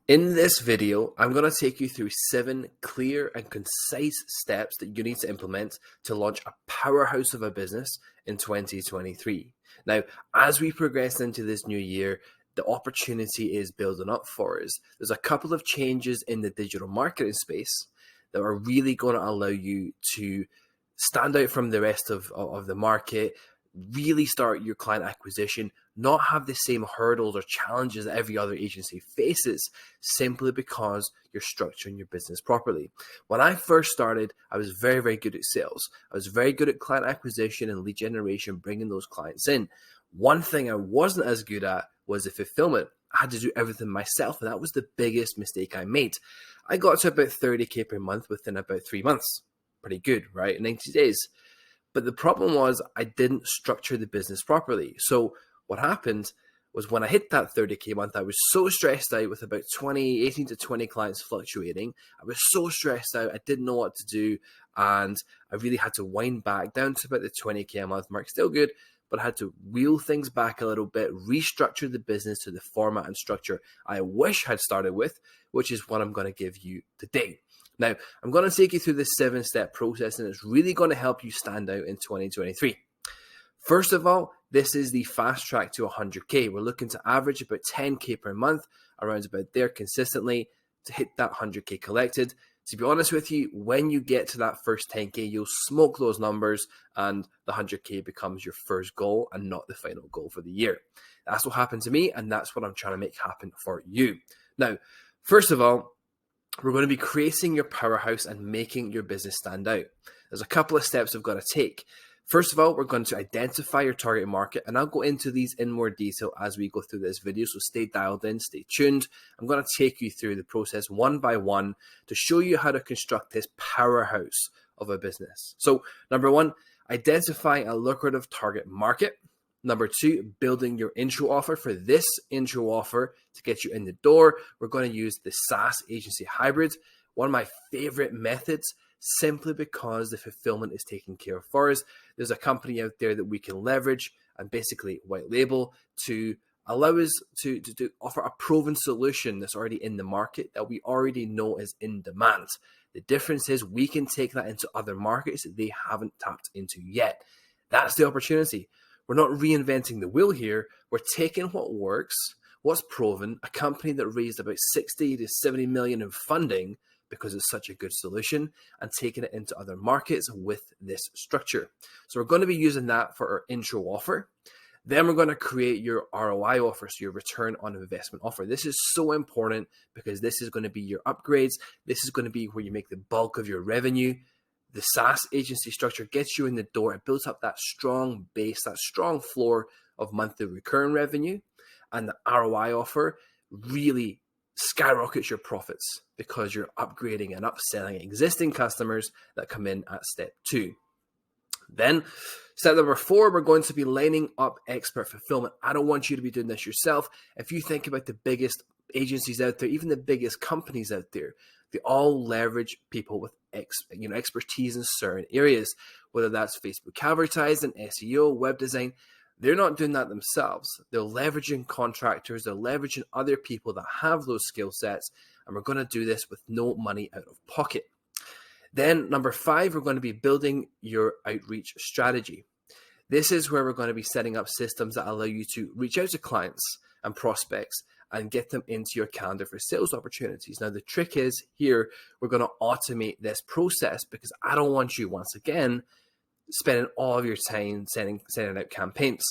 In this video, I'm going to take you through 7 clear and concise steps that you need to implement to launch a powerhouse of a business in 2023. Now, as we progress into this new year, the opportunity is building up for us. There's a couple of changes in the digital marketing space that are really going to allow you to stand out from the rest of the market, really start your client acquisition, not have the same hurdles or challenges that every other agency faces, simply because you're structuring your business properly. When I first started, I was very, very good at sales. I was very good at client acquisition and lead generation, bringing those clients in. One thing I wasn't as good at was the fulfillment. I had to do everything myself, and that was the biggest mistake I made. I got to about 30K per month within about 3 months. Pretty good, right? 90 days. But the problem was I didn't structure the business properly. So what happened was when I hit that 30K month, I was so stressed out with about 18 to 20 clients fluctuating. I was so stressed out. I didn't know what to do. And I really had to wind back down to about the 20K a month mark. Still good, but I had to wheel things back a little bit, restructure the business to the format and structure I wish I'd started with, which is what I'm going to give you today. Now, I'm going to take you through this 7-step process, and it's really going to help you stand out in 2023. First of all, this is the fast track to 100K. We're looking to average about 10K per month, around about there consistently to hit that 100K collected. To be honest with you, when you get to that first 10K, you'll smoke those numbers and the 100K becomes your first goal and not the final goal for the year. That's what happened to me, and that's what I'm trying to make happen for you. Now, first of all, we're going to be creating your powerhouse and making your business stand out. There's a couple of steps we've got to take. First of all, we're going to identify your target market, and I'll go into these in more detail as we go through this video, so stay dialed in, stay tuned. I'm going to take you through the process one by one to show you how to construct this powerhouse of a business. So, number 1, identify a lucrative target market. Number 2, building your intro offer. For this intro offer to get you in the door, we're going to use the SAAS Agency Hybrid, one of my favorite methods, simply because the fulfillment is taken care of for us. There's a company out there that we can leverage and basically white label to allow us to offer a proven solution that's already in the market that we already know is in demand. The difference is we can take that into other markets that they haven't tapped into yet. That's the opportunity. We're not reinventing the wheel here. We're taking what works, what's proven, a company that raised about 60 to 70 million in funding because it's such a good solution, and taking it into other markets with this structure. So we're going to be using that for our intro offer. Then we're going to create your ROI offer, so your return on investment offer. This is so important because this is going to be your upgrades. This is going to be where you make the bulk of your revenue. The SaaS agency structure gets you in the door. It builds up that strong base, that strong floor of monthly recurring revenue. And the ROI offer really skyrockets your profits because you're upgrading and upselling existing customers that come in at step 2. Then step number 4, we're going to be lining up expert fulfillment. I don't want you to be doing this yourself. If you think about the biggest agencies out there, even the biggest companies out there, they all leverage people with expertise in certain areas, whether that's Facebook advertising, SEO, web design. They're not doing that themselves. They're leveraging contractors. They're leveraging other people that have those skill sets, and we're going to do this with no money out of pocket. Then number 5, we're going to be building your outreach strategy. This is where we're going to be setting up systems that allow you to reach out to clients and prospects and get them into your calendar for sales opportunities. Now, the trick is here, we're going to automate this process because I don't want you, once again, spending all of your time sending out campaigns.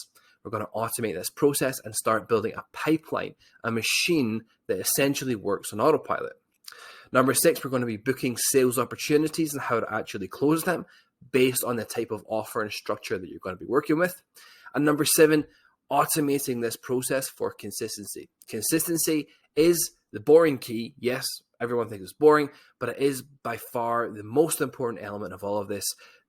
We're going to automate this process and start building a pipeline, a machine that essentially works on autopilot. Number 6, we're going to be booking sales opportunities and how to actually close them based on the type of offer and structure that you're going to be working with. And number 7, automating this process for consistency. Consistency is the boring key. Yes, everyone thinks it's boring, but it is by far the most important element of all of this.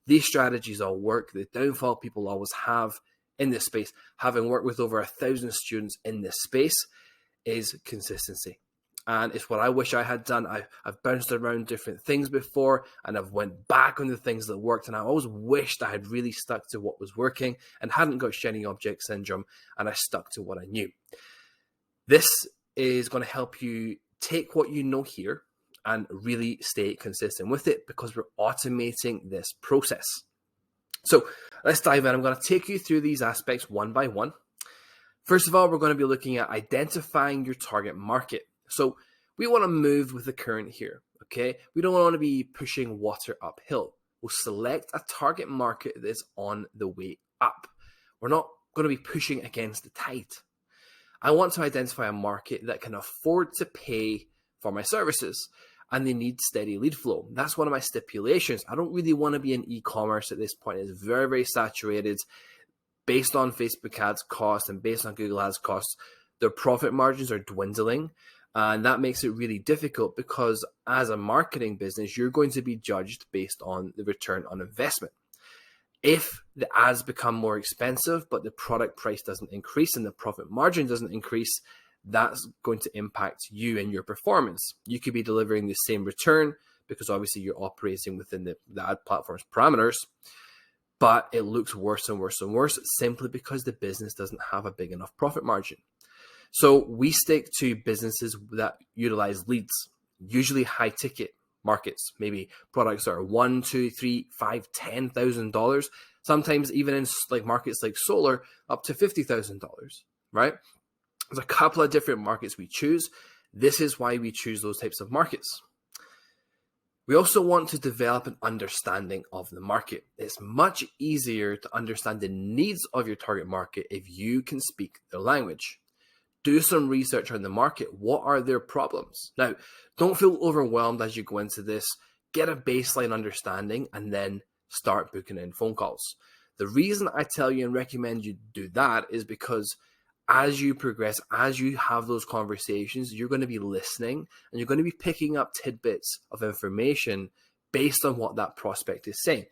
These strategies all work. The downfall people always have in this space, having worked with over 1,000 students in this space, is consistency. And it's what I wish I had done. I've bounced around different things before, and I've went back on the things that worked, and I always wished I had really stuck to what was working and hadn't got shiny object syndrome, and I stuck to what I knew. This is going to help you take what you know here and really stay consistent with it, because we're automating this process. So let's dive in. I'm going to take you through these aspects one by one. First of all, we're going to be looking at identifying your target market. So we want to move with the current here, okay? We don't want to be pushing water uphill. We'll select a target market that's on the way up. We're not going to be pushing against the tide. I want to identify a market that can afford to pay for my services, and they need steady lead flow. That's one of my stipulations. I don't really want to be in e-commerce at this point. It's very, very saturated. Based on Facebook ads costs and based on Google ads costs, their profit margins are dwindling. And that makes it really difficult, because as a marketing business, you're going to be judged based on the return on investment. If the ads become more expensive, but the product price doesn't increase and the profit margin doesn't increase, that's going to impact you and your performance. You could be delivering the same return because obviously you're operating within the ad platform's parameters, but it looks worse and worse and worse simply because the business doesn't have a big enough profit margin. So we stick to businesses that utilize leads, usually high ticket markets, maybe products that are $1, $2, $3, $5, $10,000. Sometimes even in like markets like solar, up to $50,000, right? There's a couple of different markets we choose. This is why we choose those types of markets. We also want to develop an understanding of the market. It's much easier to understand the needs of your target market if you can speak their language. Do some research on the market. What are their problems? Now, don't feel overwhelmed as you go into this. Get a baseline understanding and then start booking in phone calls. The reason I tell you and recommend you do that is because as you progress, as you have those conversations, you're going to be listening and you're going to be picking up tidbits of information based on what that prospect is saying.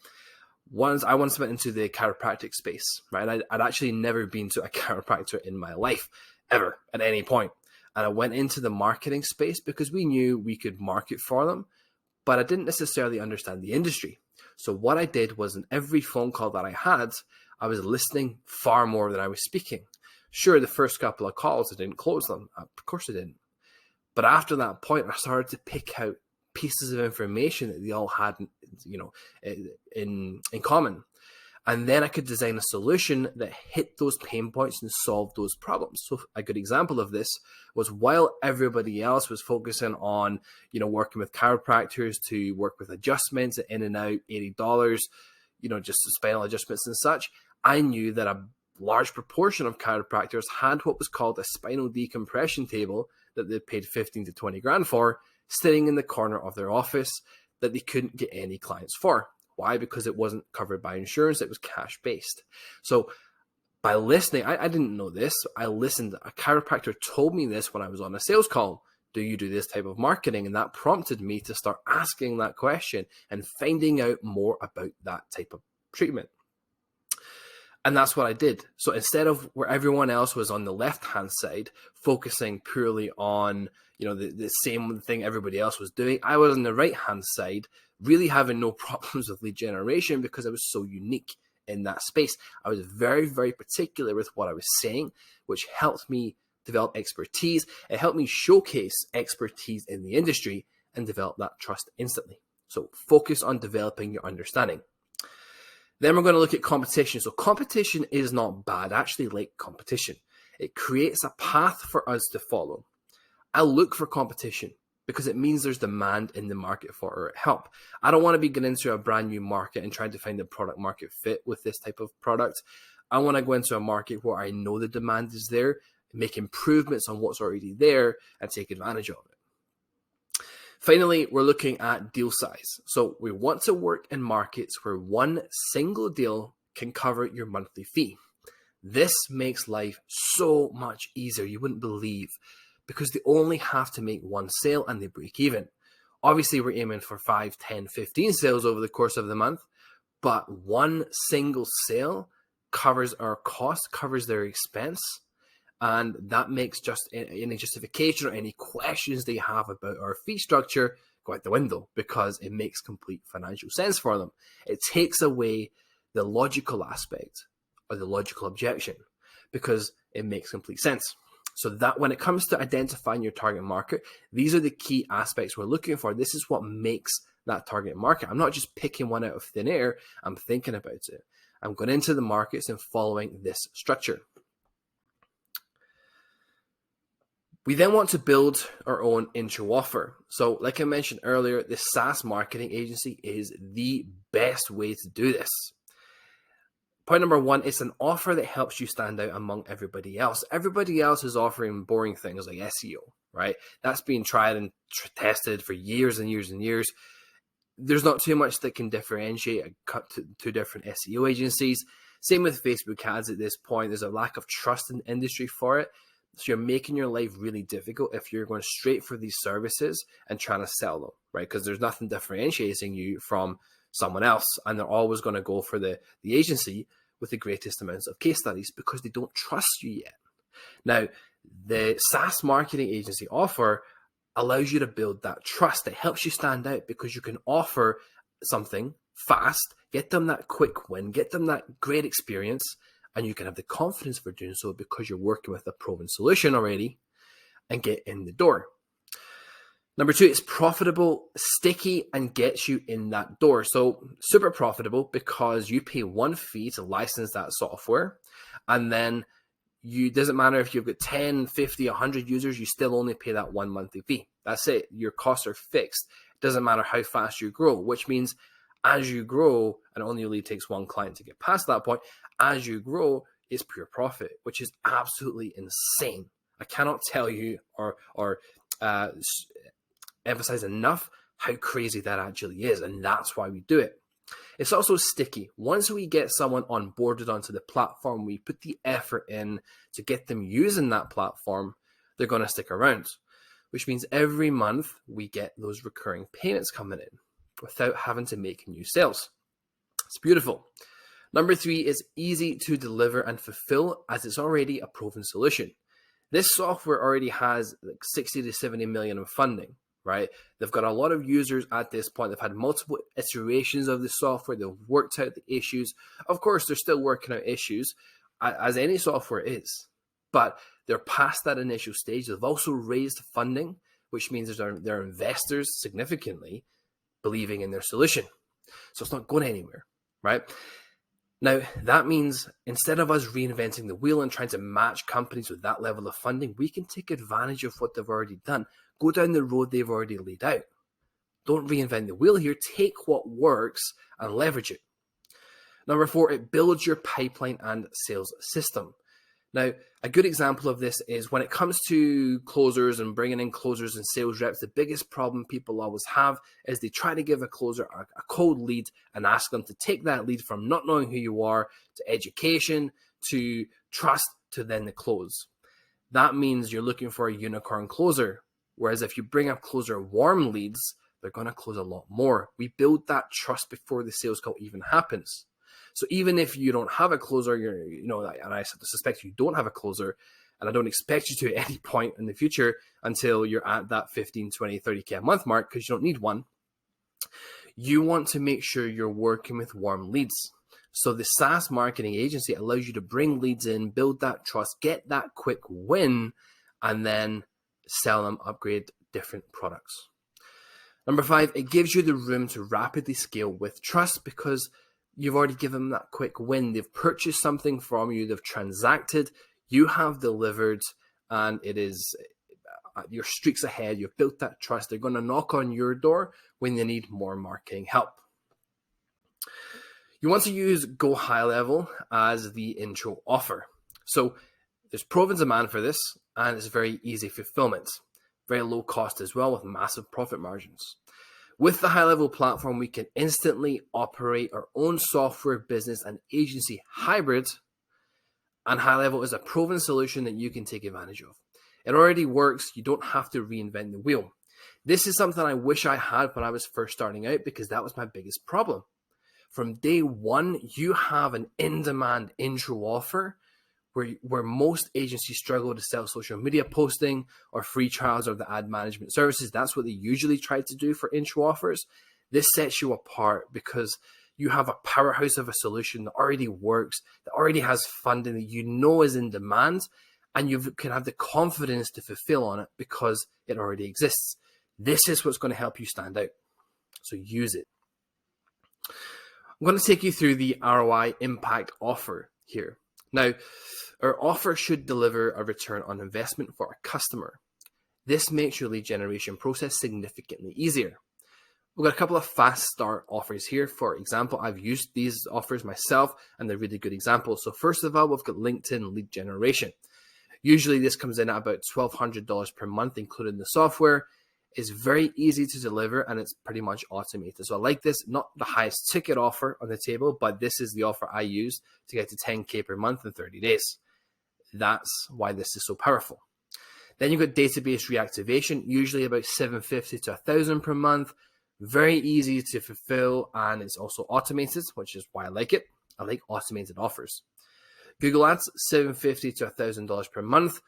I once went into the chiropractic space, right? I'd actually never been to a chiropractor in my life, ever, at any point. And I went into the marketing space because we knew we could market for them, but I didn't necessarily understand the industry. So what I did was in every phone call that I had, I was listening far more than I was speaking. Sure, the first couple of calls, I didn't close them. Of course I didn't. But after that point, I started to pick out pieces of information that they all had, in common. And then I could design a solution that hit those pain points and solve those problems. So a good example of this was while everybody else was focusing on, working with chiropractors to work with adjustments in and out, $80, just spinal adjustments and such, I knew that a large proportion of chiropractors had what was called a spinal decompression table that they paid 15 to 20 grand for, sitting in the corner of their office that they couldn't get any clients for. Why? Because it wasn't covered by insurance. It was cash based. So by listening, I didn't know this. I listened. A chiropractor told me this when I was on a sales call. Do you do this type of marketing? And that prompted me to start asking that question and finding out more about that type of treatment. And that's what I did. So instead of where everyone else was on the left-hand side, focusing purely on, the same thing everybody else was doing, I was on the right-hand side, really having no problems with lead generation because I was so unique in that space. I was very, very particular with what I was saying, which helped me develop expertise. It helped me showcase expertise in the industry and develop that trust instantly. So focus on developing your understanding. Then we're going to look at competition. So competition is not bad. I actually like competition. It creates a path for us to follow. I look for competition because it means there's demand in the market for our help. I don't want to be getting into a brand new market and trying to find the product market fit with this type of product. I want to go into a market where I know the demand is there, make improvements on what's already there, and take advantage of it. Finally, we're looking at deal size. So we want to work in markets where one single deal can cover your monthly fee. This makes life so much easier. You wouldn't believe, because they only have to make one sale and they break even. Obviously, we're aiming for 5, 10, 15 sales over the course of the month, but one single sale covers our cost, covers their expense, and that makes just any justification or any questions they have about our fee structure go out the window because it makes complete financial sense for them. It takes away the logical aspect or the logical objection because it makes complete sense. So that when it comes to identifying your target market, these are the key aspects we're looking for. This is what makes that target market. I'm not just picking one out of thin air. I'm thinking about it. I'm going into the markets and following this structure. We then want to build our own intro offer. So like I mentioned earlier, the SaaS Marketing Agency is the best way to do this. Point number one, it's an offer that helps you stand out among everybody else. Everybody else is offering boring things like SEO, right? That's been tried and tested for years and years and years. There's not too much that can differentiate and cut to two different SEO agencies. Same with Facebook ads at this point. There's a lack of trust in the industry for it. So you're making your life really difficult if you're going straight for these services and trying to sell them, right? Because there's nothing differentiating you from someone else. And they're always going to go for the agency with the greatest amounts of case studies because they don't trust you yet. Now, the SaaS Marketing Agency offer allows you to build that trust. It helps you stand out because you can offer something fast, get them that quick win, get them that great experience, and you can have the confidence for doing so because you're working with a proven solution already and get in the door. Number two, it's profitable, sticky, and gets you in that door. So super profitable because you pay one fee to license that software. And then doesn't matter if you've got 10, 50, 100 users, you still only pay that one monthly fee. That's it. Your costs are fixed. It doesn't matter how fast you grow, which means as you grow, and it only really takes one client to get past that point, as you grow, it's pure profit, which is absolutely insane. I cannot tell you or emphasize enough how crazy that actually is, and that's why we do it. It's also sticky. Once we get someone onboarded onto the platform, we put the effort in to get them using that platform, they're going to stick around, which means every month we get those recurring payments coming in without having to make new sales. It's beautiful. Number three is easy to deliver and fulfill as it's already a proven solution. This software already has like 60 to 70 million in funding, right? They've got a lot of users at this point. They've had multiple iterations of the software. They've worked out the issues. Of course, they're still working out issues, as any software is, but they're past that initial stage. They've also raised funding, which means their investors significantly believing in their solution. So it's not going anywhere, right? Now, that means instead of us reinventing the wheel and trying to match companies with that level of funding, we can take advantage of what they've already done. Go down the road they've already laid out. Don't reinvent the wheel here. Take what works and leverage it. Number four, it builds your pipeline and sales system. Now, a good example of this is when it comes to closers and bringing in closers and sales reps, the biggest problem people always have is they try to give a closer a cold lead and ask them to take that lead from not knowing who you are to education to trust to then the close. That means you're looking for a unicorn closer. Whereas if you bring up closer warm leads, they're going to close a lot more. We build that trust before the sales call even happens. So even if you don't have a closer, and I suspect you don't have a closer, and I don't expect you to at any point in the future until you're at that 15, 20, 30K a month mark, because you don't need one, you want to make sure you're working with warm leads. So the SaaS Marketing Agency allows you to bring leads in, build that trust, get that quick win, and then sell them, upgrade different products. Number five, it gives you the room to rapidly scale with trust because you've already given them that quick win. They've purchased something from you. They've transacted. You have delivered, and it is your streaks ahead. You've built that trust. They're going to knock on your door when they need more marketing help. You want to use Go High Level as the intro offer. So there's proven demand for this, and it's very easy fulfillment. Very low cost as well with massive profit margins. With the high-level platform, we can instantly operate our own software business and agency hybrid, and high-level is a proven solution that you can take advantage of. It already works. You don't have to reinvent the wheel. This is something I wish I had when I was first starting out because that was my biggest problem. From day one, you have an in-demand intro offer where most agencies struggle to sell social media posting or free trials or the ad management services. That's what they usually try to do for intro offers. This sets you apart because you have a powerhouse of a solution that already works, that already has funding, that you know is in demand, and you can have the confidence to fulfill on it because it already exists. This is what's going to help you stand out. So use it. I'm going to take you through the ROI impact offer here. Now, our offer should deliver a return on investment for our customer. This makes your lead generation process significantly easier. We've got a couple of fast start offers here. For example, I've used these offers myself and they're really good examples. So first of all, we've got LinkedIn lead generation. Usually this comes in at about $1,200 per month, including the software. It's very easy to deliver and it's pretty much automated. So I like this, not the highest ticket offer on the table, but this is the offer I use to get to 10K per month in 30 days. That's why this is so powerful. Then you've got database reactivation, usually about $750 to $1,000 per month. Very easy to fulfill and it's also automated, which is why I like it. I like automated offers. Google Ads, $750 to $1,000 per month.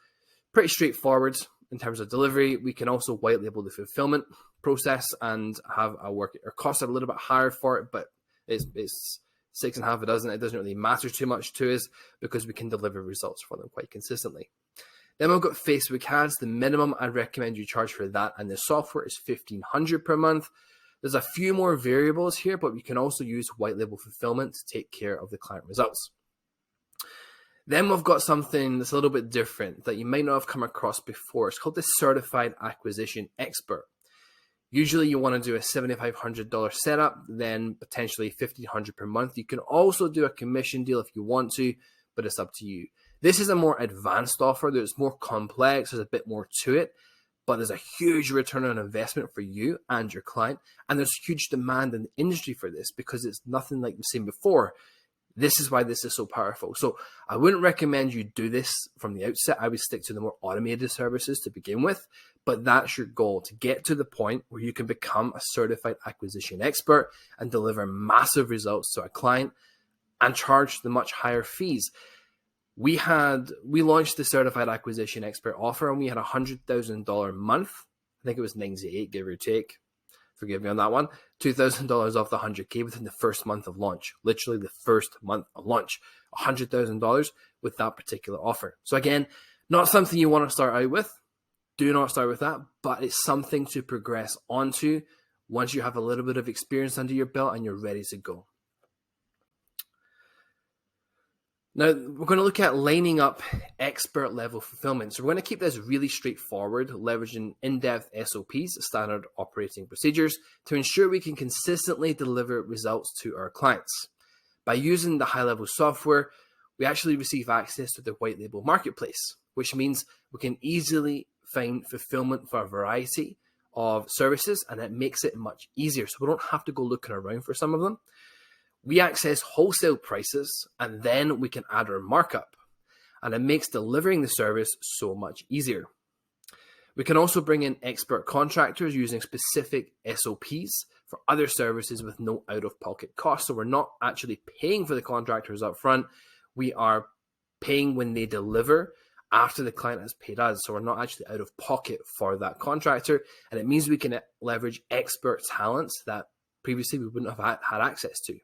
Pretty straightforward in terms of delivery. We can also white label the fulfillment process and have our costs are a little bit higher for it, but it's 6.5 a dozen. It doesn't really matter too much to us because we can deliver results for them quite consistently. Then we've got Facebook ads. The minimum I'd recommend you charge for that and the software is $1,500 per month. There's a few more variables here, but we can also use white label fulfillment to take care of the client results. Then we've got something that's a little bit different that you might not have come across before. It's called the Certified Acquisition Expert. Usually you want to do a $7,500 setup, then potentially $1,500 per month. You can also do a commission deal if you want to, but it's up to you. This is a more advanced offer. There's more complex. There's a bit more to it, but there's a huge return on investment for you and your client. And there's huge demand in the industry for this because it's nothing like we've seen before. This is why this is so powerful. So I wouldn't recommend you do this from the outset. I would stick to the more automated services to begin with, but that's your goal, to get to the point where you can become a certified acquisition expert and deliver massive results to a client and charge the much higher fees. We launched the certified acquisition expert offer and we had a $100,000 a month. I think it was 98, give or take. Forgive me on that one. $2,000 off the 100K within the first month of launch. Literally the first month of launch. $100,000 with that particular offer. So again, not something you want to start out with. Do not start with that, but it's something to progress onto once you have a little bit of experience under your belt and you're ready to go. Now, we're going to look at lining up expert level fulfillment. So we're going to keep this really straightforward, leveraging in-depth SOPs, standard operating procedures, to ensure we can consistently deliver results to our clients. By using the high-level software, we actually receive access to the white label marketplace, which means we can easily find fulfillment for a variety of services, and it makes it much easier. So we don't have to go looking around for some of them. We access wholesale prices and then we can add our markup, and it makes delivering the service so much easier. We can also bring in expert contractors using specific SOPs for other services with no out-of-pocket costs. So we're not actually paying for the contractors up front. We are paying when they deliver after the client has paid us. So we're not actually out of pocket for that contractor. And it means we can leverage expert talents that previously we wouldn't have had access to.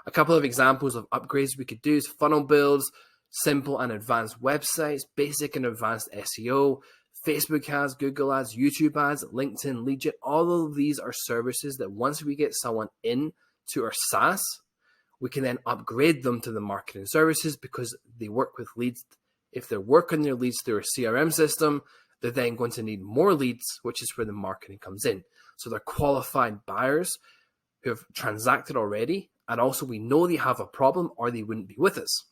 A couple of examples of upgrades we could do is funnel builds, simple and advanced websites, basic and advanced SEO, Facebook ads, Google ads, YouTube ads, LinkedIn lead gen. All of these are services that once we get someone in to our SaaS, we can then upgrade them to the marketing services because they work with leads. If they're working their leads through a CRM system, they're then going to need more leads, which is where the marketing comes in. So they're qualified buyers who have transacted already, and also we know they have a problem or they wouldn't be with us.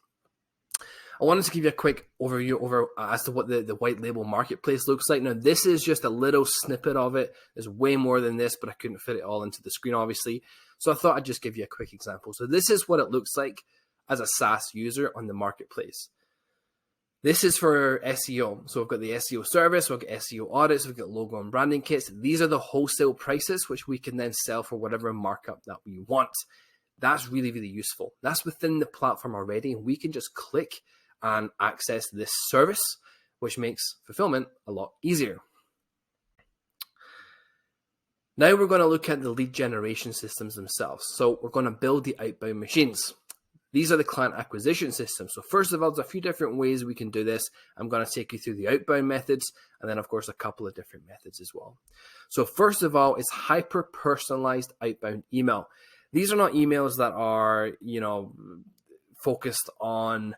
I wanted to give you a quick overview as to what the white label marketplace looks like. Now, this is just a little snippet of it. There's way more than this, but I couldn't fit it all into the screen, obviously. So I thought I'd just give you a quick example. So this is what it looks like as a SaaS user on the marketplace. This is for SEO. So we've got the SEO service, we've got SEO audits, we've got logo and branding kits. These are the wholesale prices, which we can then sell for whatever markup that we want. That's really, really useful. That's within the platform already, and we can just click and access this service, which makes fulfillment a lot easier. Now we're going to look at the lead generation systems themselves. So we're going to build the outbound machines. These are the client acquisition systems. So first of all, there's a few different ways we can do this. I'm going to take you through the outbound methods and then, of course, a couple of different methods as well. So first of all, it's hyper-personalized outbound email. These are not emails that are, focused on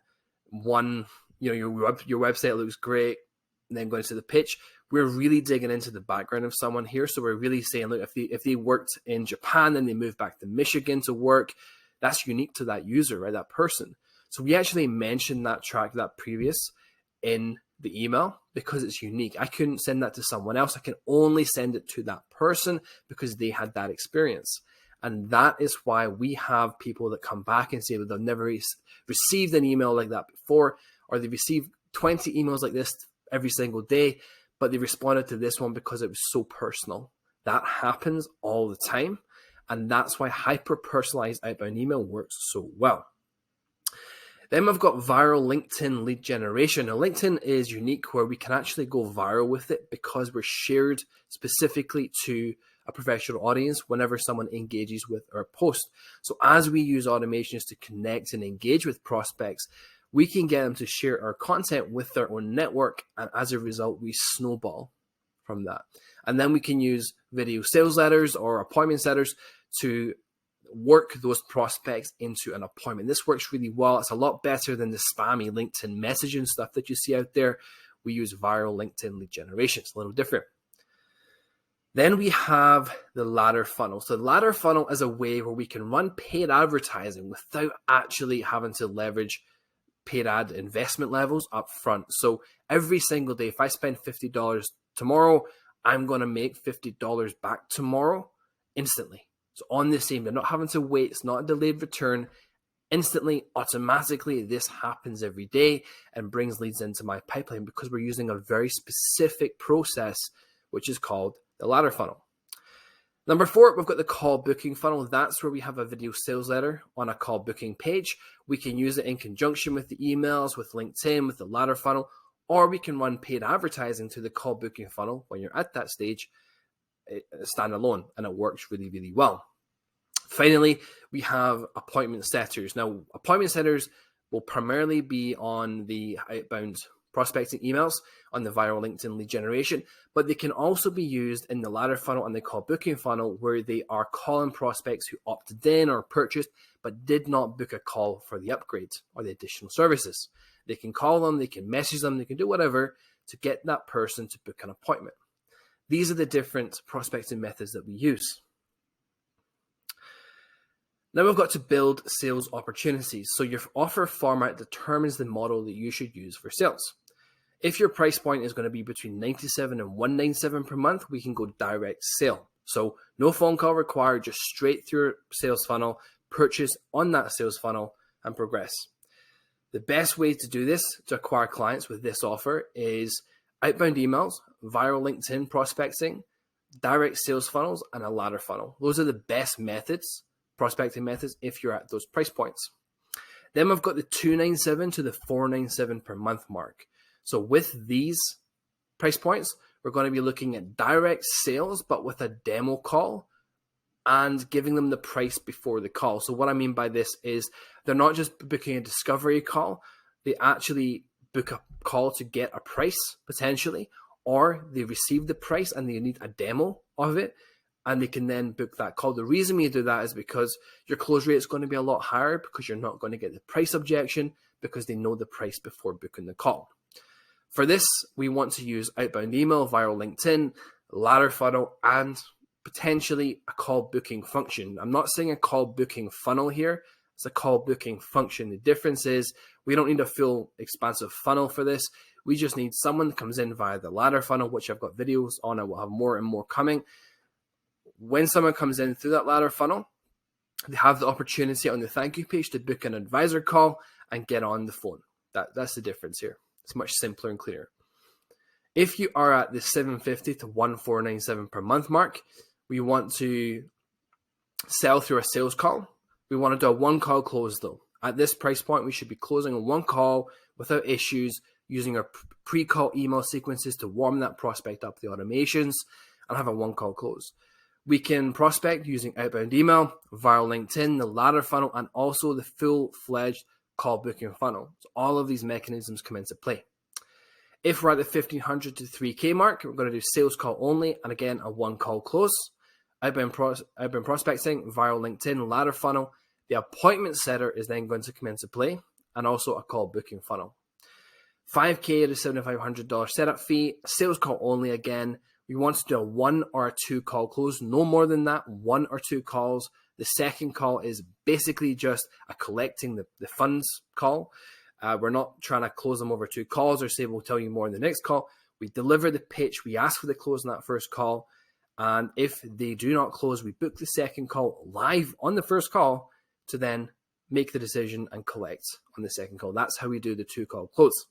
one, your website looks great, and then going to the pitch. We're really digging into the background of someone here. So we're really saying, look, if they worked in Japan and they moved back to Michigan to work, that's unique to that user, right? That person. So we actually mentioned that previous in the email because it's unique. I couldn't send that to someone else. I can only send it to that person because they had that experience. And that is why we have people that come back and say that they've never received an email like that before, or they've received 20 emails like this every single day, but they responded to this one because it was so personal. That happens all the time. And that's why hyper-personalized outbound email works so well. Then we've got viral LinkedIn lead generation. Now, LinkedIn is unique where we can actually go viral with it because we're shared specifically to a professional audience whenever someone engages with our post. So as we use automations to connect and engage with prospects, we can get them to share our content with their own network. And as a result, we snowball from that. And then we can use video sales letters or appointment setters to work those prospects into an appointment. This works really well. It's a lot better than the spammy LinkedIn messaging stuff that you see out there. We use viral LinkedIn lead generation. It's a little different. Then we have the ladder funnel. So the ladder funnel is a way where we can run paid advertising without actually having to leverage paid ad investment levels up front. So every single day, if I spend $50 tomorrow, I'm going to make $50 back tomorrow instantly. So on the same, they're not having to wait. It's not a delayed return. Instantly, automatically, this happens every day and brings leads into my pipeline because we're using a very specific process, which is called the ladder funnel. Number 4, we've got the call booking funnel. That's where we have a video sales letter on a call booking page. We can use it in conjunction with the emails, with LinkedIn, with the ladder funnel, or we can run paid advertising to the call booking funnel when you're at that stage, standalone, and it works really, really well. Finally, we have appointment setters. Now, appointment setters will primarily be on the outbound prospecting emails, on the viral LinkedIn lead generation, but they can also be used in the ladder funnel and the call booking funnel where they are calling prospects who opted in or purchased but did not book a call for the upgrades or the additional services. They can call them, they can message them, they can do whatever to get that person to book an appointment. These are the different prospecting methods that we use. Now we've got to build sales opportunities. So your offer format determines the model that you should use for sales. If your price point is going to be between $97 and $197 per month, we can go direct sale. So no phone call required, just straight through a sales funnel, purchase on that sales funnel and progress. The best way to do this, to acquire clients with this offer, is outbound emails, viral LinkedIn prospecting, direct sales funnels, and a ladder funnel. Those are the best methods, prospecting methods, if you're at those price points. Then we've got the $297 to the $497 per month mark. So with these price points, we're going to be looking at direct sales, but with a demo call and giving them the price before the call. So what I mean by this is they're not just booking a discovery call, they actually book a call to get a price potentially, or they receive the price and they need a demo of it and they can then book that call. The reason we do that is because your close rate is going to be a lot higher because you're not going to get the price objection because they know the price before booking the call. For this, we want to use outbound email, viral LinkedIn, ladder funnel, and potentially a call booking function. I'm not saying a call booking funnel here. It's a call booking function. The difference is we don't need a full expansive funnel for this. We just need someone that comes in via the ladder funnel, which I've got videos on. I will have more and more coming. When someone comes in through that ladder funnel, they have the opportunity on the thank you page to book an advisor call and get on the phone. That's the difference here. It's much simpler and clearer. If you are at the $750 to $1,497 per month mark, we want to sell through a sales call. We want to do a one call close though. At this price point, we should be closing on one call without issues, using our pre-call email sequences to warm that prospect up, the automations, and have a one call close. We can prospect using outbound email, viral LinkedIn, the ladder funnel, and also the full-fledged call booking funnel. So all of these mechanisms come into play. If we're at the 1,500 to 3K mark, we're going to do sales call only, and again, a one call close. Outbound prospecting, viral LinkedIn, ladder funnel. The appointment setter is then going to come into play, and also a call booking funnel. 5K to $7,500 setup fee, sales call only again. We want to do a one or a two call close, no more than that, one or two calls. The second call is basically just a collecting the funds call. We're not trying to close them over two calls or say we'll tell you more in the next call. We deliver the pitch, we ask for the close in that first call. And if they do not close, we book the second call live on the first call to then make the decision and collect on the second call. That's how we do the two call close.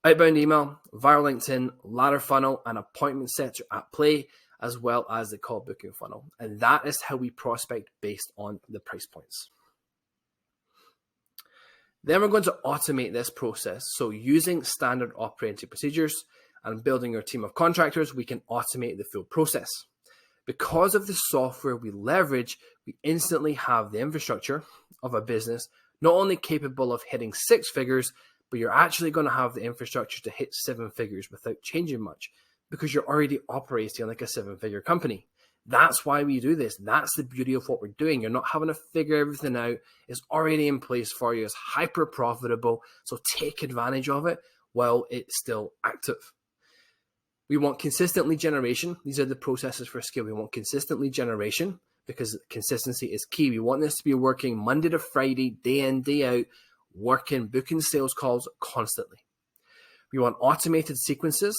Outbound email, viral LinkedIn, ladder funnel, and appointment setter at play, as well as the call booking funnel. And that is how we prospect based on the price points. Then we're going to automate this process. So using standard operating procedures and building your team of contractors, we can automate the full process. Because of the software we leverage, we instantly have the infrastructure of a business, not only capable of hitting six figures, but you're actually going to have the infrastructure to hit seven figures without changing much because you're already operating like a seven-figure company. That's why we do this. That's the beauty of what we're doing. You're not having to figure everything out. It's already in place for you. It's hyper profitable. So take advantage of it while it's still active. We want consistent lead generation. These are the processes for scale. We want consistent lead generation because consistency is key. We want this to be working Monday to Friday, day in, day out, working, booking sales calls constantly. We want automated sequences,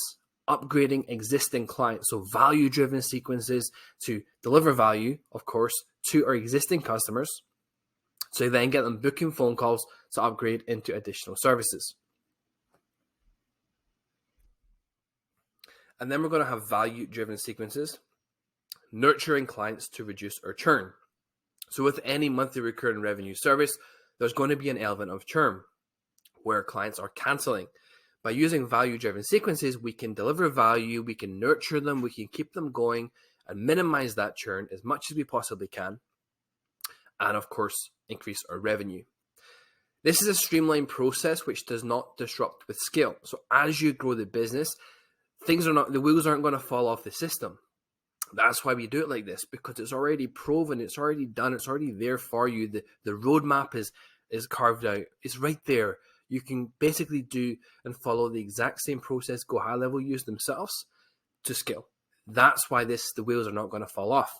upgrading existing clients. So value-driven sequences to deliver value, of course, to our existing customers. So then get them booking phone calls to upgrade into additional services. And then we're going to have value-driven sequences, nurturing clients to reduce our churn. So with any monthly recurring revenue service, there's going to be an element of churn where clients are canceling. By using value-driven sequences, we can deliver value, we can nurture them, we can keep them going and minimize that churn as much as we possibly can. And of course, increase our revenue. This is a streamlined process which does not disrupt with scale. So as you grow the business, the wheels aren't going to fall off the system. That's why we do it like this, because it's already proven, it's already done, it's already there for you. The roadmap is carved out. It's right there. You can basically do and follow the exact same process, go high level use themselves to scale. That's why the wheels are not going to fall off.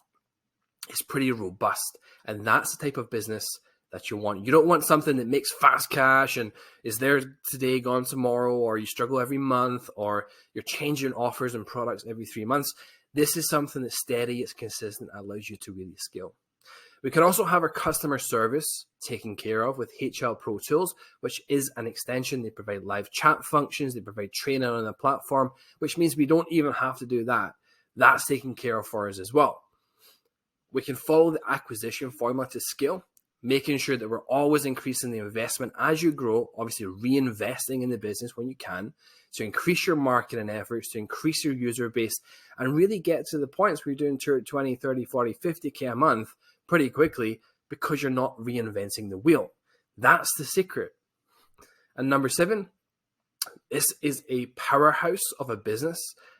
It's pretty robust. And that's the type of business that you want. You don't want something that makes fast cash and is there today, gone tomorrow, or you struggle every month, or you're changing offers and products every 3 months. This is something that's steady, it's consistent, allows you to really scale. We can also have our customer service taken care of with HL Pro Tools, which is an extension. They provide live chat functions, they provide training on the platform, which means we don't even have to do that. That's taken care of for us as well. We can follow the acquisition formula to scale, making sure that we're always increasing the investment as you grow, obviously reinvesting in the business when you can, to increase your marketing efforts, to increase your user base, and really get to the points where you're doing 20, 30, 40, 50K a month pretty quickly because you're not reinventing the wheel. That's the secret. And number 7, this is a powerhouse of a business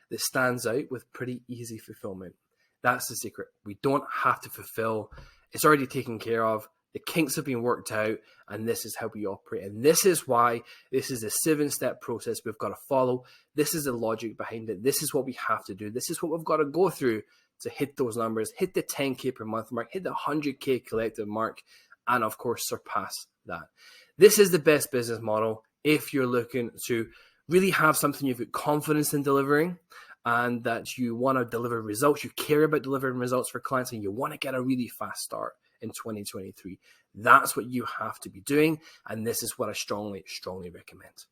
that stands out with pretty easy fulfillment. That's the secret. We don't have to fulfill. It's already taken care of. The kinks have been worked out, and this is how we operate. And this is why this is a 7-step process we've got to follow. This is the logic behind it. This is what we have to do. This is what we've got to go through to hit those numbers, hit the 10K per month mark, hit the 100K collective mark, and of course, surpass that. This is the best business model if you're looking to really have something you've got confidence in delivering, and that you want to deliver results. You care about delivering results for clients, and you want to get a really fast start in 2023. That's what you have to be doing, and this is what I strongly recommend.